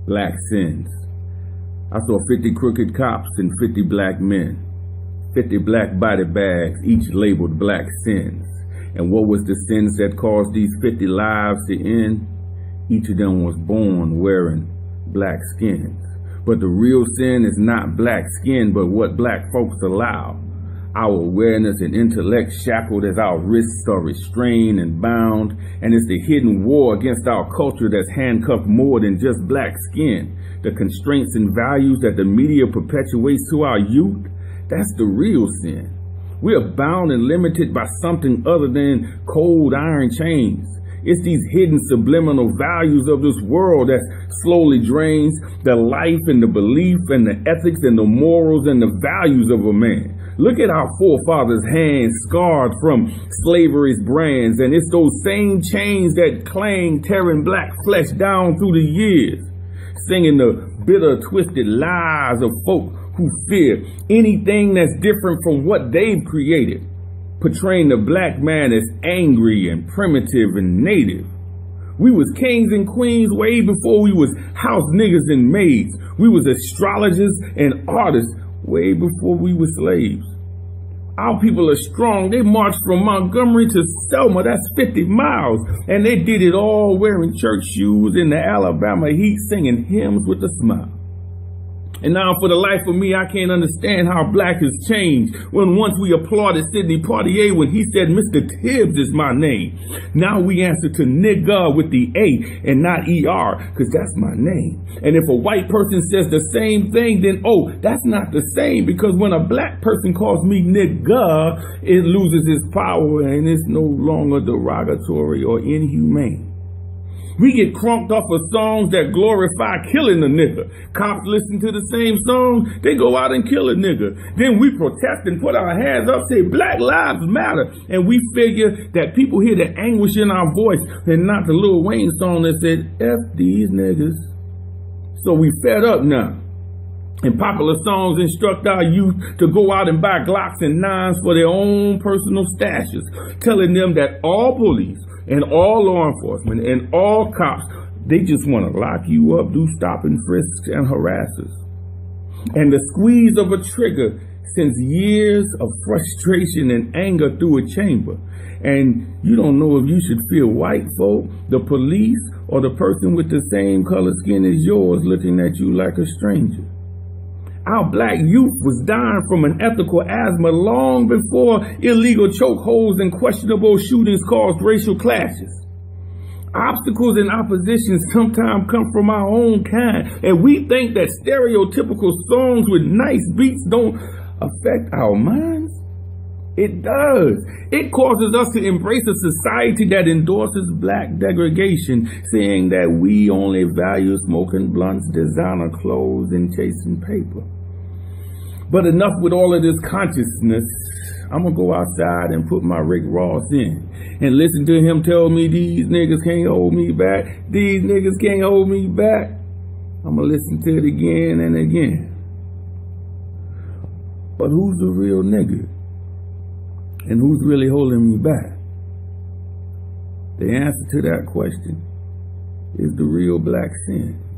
Black sins. I saw 50 crooked cops and 50 black men. 50 black body bags, each labeled black sins. And what was the sins that caused these 50 lives to end? Each of them was born wearing black skins. But the real sin is not black skin, but what black folks allow. Our awareness and intellect shackled as our wrists are restrained and bound, and it's the hidden war against our culture that's handcuffed more than just black skin. The constraints and values that the media perpetuates to our youth, that's the real sin. We are bound and limited by something other than cold iron chains. It's these hidden subliminal values of this world that slowly drains the life and the belief and the ethics and the morals and the values of a man. Look at our forefathers' hands scarred from slavery's brands, and it's those same chains that clang, tearing black flesh down through the years, singing the bitter, twisted lies of folk who fear anything that's different from what they've created, portraying the black man as angry and primitive and native. We was kings and queens way before we was house niggas and maids. We was astrologers and artists way before we were slaves. Our people are strong. They marched from Montgomery to Selma. That's 50 miles. And they did it all wearing church shoes in the Alabama heat, singing hymns with a smile. And now for the life of me, I can't understand how black has changed. When once we applauded Sidney Poitier when he said, Mr. Tibbs is my name. Now we answer to nigga with the A and not ER, because that's my name. And if a white person says the same thing, then, oh, that's not the same, because when a black person calls me nigga, it loses its power and it's no longer derogatory or inhumane. We get crunked off of songs that glorify killing a nigga. Cops listen to the same song, they go out and kill a nigga. Then we protest and put our hands up, say Black Lives Matter. And we figure that people hear the anguish in our voice and not the Lil Wayne song that said, F these niggas. So we fed up now. And popular songs instruct our youth to go out and buy Glocks and 9s for their own personal stashes, telling them that all police and all law enforcement and all cops, they just want to lock you up, do stop and frisks and harassers. And the squeeze of a trigger sends years of frustration and anger through a chamber. And you don't know if you should fear white folk, the police, or the person with the same color skin as yours looking at you like a stranger. Our black youth was dying from an ethical asthma long before illegal chokeholds and questionable shootings caused racial clashes. Obstacles and oppositions sometimes come from our own kind, and we think that stereotypical songs with nice beats don't affect our minds. It does. It causes us to embrace a society that endorses black degradation, saying that we only value smoking blunts, designer clothes, and chasing paper. But enough with all of this consciousness. I'm going to go outside and put my Rick Ross in and listen to him tell me these niggas can't hold me back. These niggas can't hold me back. I'm going to listen to it again and again. But who's the real nigga? And who's really holding me back? The answer to that question is the real black sin.